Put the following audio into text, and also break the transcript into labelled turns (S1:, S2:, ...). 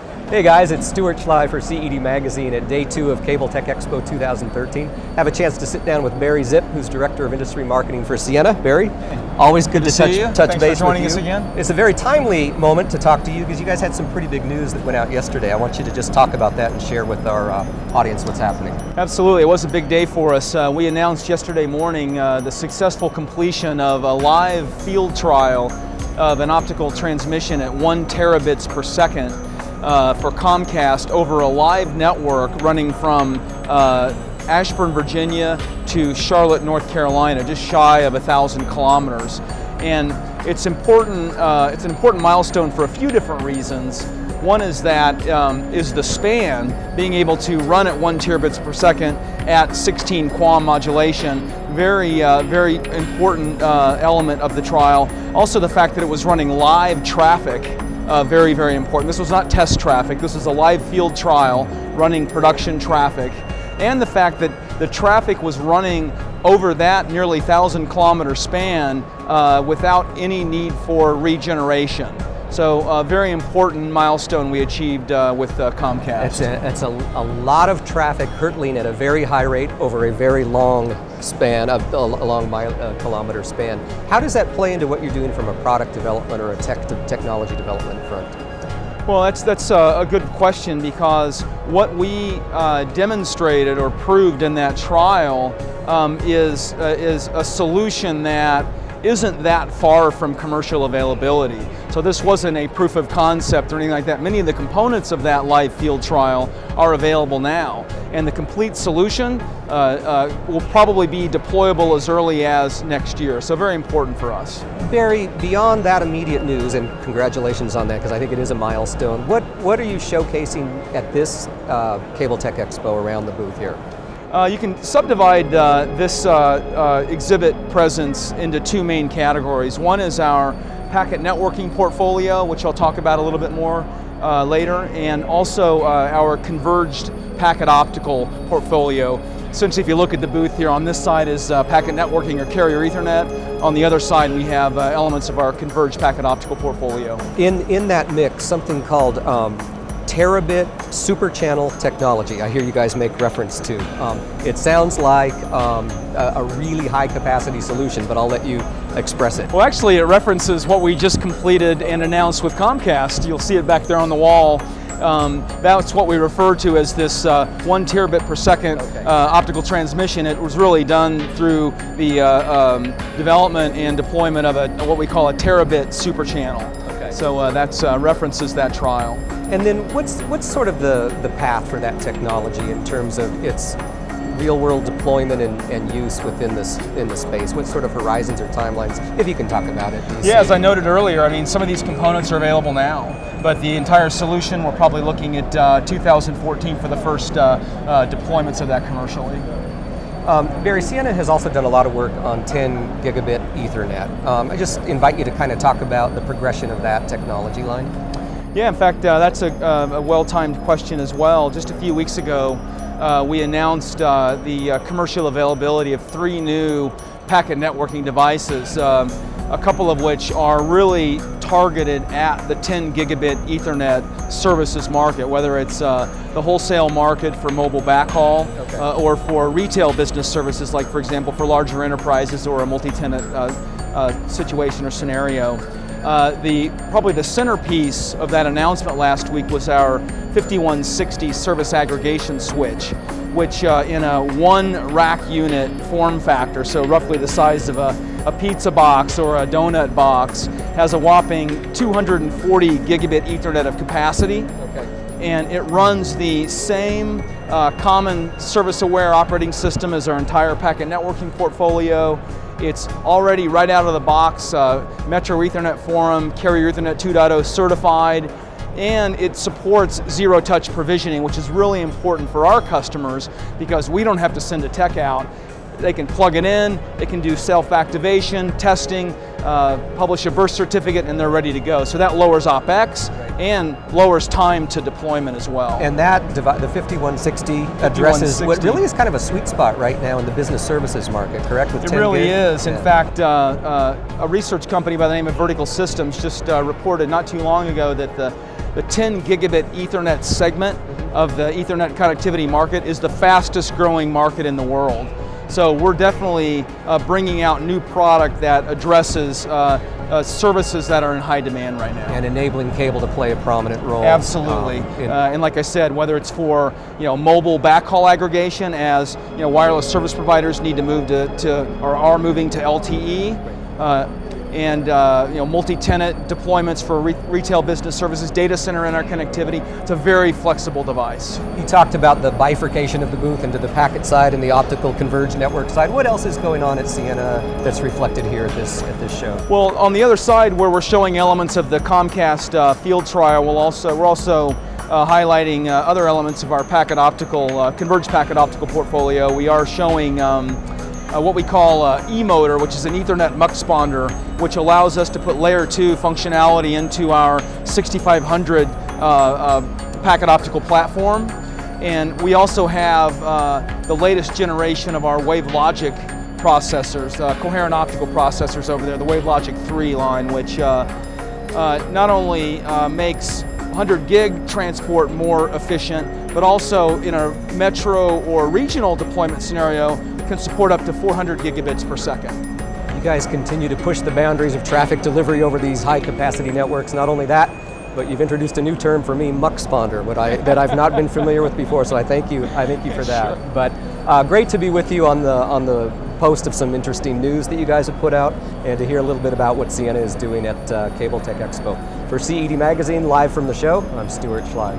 S1: Hey guys, it's Stewart Schley for CED Magazine at day 2 of Cable-Tec Expo 2013. Have a chance to sit down with Barry Zipp, who's Director of Industry Marketing for Ciena. Barry, always good to touch base with you.
S2: Thanks for joining us again.
S1: It's a very timely moment to talk to you because you guys had some pretty big news that went out yesterday. I want you to just talk about that and share with our audience what's happening.
S2: Absolutely, it was a big day for us. We announced yesterday morning the successful completion of a live field trial of an optical transmission at 1 terabits per second for Comcast over a live network running from Ashburn, Virginia to Charlotte, North Carolina, just shy of 1,000 kilometers. And it's important. It's an important milestone for a few different reasons. One is that is the span, being able to run at 1 terabits per second at 16 QAM modulation. Very important element of the trial. Also the fact that it was running live traffic. Very important. This was not test traffic. This was a live field trial running production traffic. And the fact that the traffic was running over that nearly 1,000 kilometer span without any need for regeneration. So a very important milestone we achieved with Comcast.
S1: It's a lot of traffic hurtling at a very high rate over a very long span, a long kilometer span. How does that play into what you're doing from a product development or a technology development front?
S2: Well, that's a good question, because what we demonstrated or proved in that trial is a solution that isn't that far from commercial availability. So this wasn't a proof of concept or anything like that. Many of the components of that live field trial are available now, and the complete solution will probably be deployable as early as next year. So very important for us.
S1: Barry, beyond that immediate news, and congratulations on that, because I think it is a milestone, what are you showcasing at this Cable-Tec Expo around the booth here?
S2: You can subdivide this exhibit presence into 2 main categories. One is our packet networking portfolio, which I'll talk about a little bit more later, and also our Converged Packet Optical portfolio. Essentially, if you look at the booth here, on this side is packet networking or carrier Ethernet. On the other side, we have elements of our Converged Packet Optical portfolio.
S1: In that mix, something called terabit super channel technology, I hear you guys make reference to. It sounds like a really high capacity solution, but I'll let you express it.
S2: Well, actually, it references what we just completed and announced with Comcast. You'll see it back there on the wall. That's what we refer to as this 1 terabit per second optical transmission. It was really done through the development and deployment of what we call a terabit super channel. Okay. So that's references that trial.
S1: And then what's sort of the path for that technology in terms of its real-world deployment and use within the space? What sort of horizons or timelines, if you can talk about it?
S2: Yeah, as I noted earlier, I mean, some of these components are available now, but the entire solution, we're probably looking at 2014 for the first deployments of that commercially.
S1: Barry, Ciena has also done a lot of work on 10 gigabit Ethernet. I just invite you to kind of talk about the progression of that technology line.
S2: Yeah, in fact, that's a well-timed question as well. Just a few weeks ago, we announced the commercial availability of 3 new packet networking devices, a couple of which are really targeted at the 10 gigabit Ethernet services market, whether it's the wholesale market for mobile backhaul or for retail business services, like, for example, for larger enterprises or a multi-tenant situation or scenario. Probably the centerpiece of that announcement last week was our 5160 service aggregation switch, which in a 1 rack unit form factor, so roughly the size of a pizza box or a donut box, has a whopping 240 gigabit Ethernet of capacity. And it runs the same common service-aware operating system as our entire packet networking portfolio. It's already right out of the box Metro Ethernet Forum, Carrier Ethernet 2.0 certified, and it supports zero-touch provisioning, which is really important for our customers because we don't have to send a tech out. They can plug it in, they can do self-activation, testing, publish a birth certificate, and they're ready to go. So that lowers OpEx and lowers time to deployment as well.
S1: And that, the 5160 addresses what really is kind of a sweet spot right now in the business services market, correct? With
S2: it really is. In fact, a research company by the name of Vertical Systems just reported not too long ago that the the 10 gigabit Ethernet segment of the Ethernet connectivity market is the fastest growing market in the world. So we're definitely bringing out new product that addresses services that are in high demand right now.
S1: And enabling cable to play a prominent role.
S2: Absolutely. And like I said, whether it's for mobile backhaul aggregation, as wireless service providers need to move to or are moving to LTE, and multi-tenant deployments for retail business services, data center interconnectivity. It's a very flexible device.
S1: You talked about the bifurcation of the booth into the packet side and the optical converged network side. What else is going on at Ciena that's reflected here at this show?
S2: Well, on the other side, where we're showing elements of the Comcast field trial, we're also highlighting other elements of our packet optical, converged packet optical portfolio. We are showing what we call E-motor, which is an Ethernet muxponder, which allows us to put layer 2 functionality into our 6500 packet optical platform. And we also have the latest generation of our WaveLogic processors, coherent optical processors over there, the WaveLogic 3 line, which not only makes 100 gig transport more efficient, but also in a metro or regional deployment scenario can support up to 400 gigabits per second.
S1: You guys continue to push the boundaries of traffic delivery over these high capacity networks. Not only that, but you've introduced a new term for me, muxponder, that I've not been familiar with before, so I thank you for that.
S2: Sure.
S1: But great to be with you on the post of some interesting news that you guys have put out, and to hear a little bit about what Ciena is doing at Cable-Tec Expo. For CED Magazine, live from the show, I'm Stewart Schley.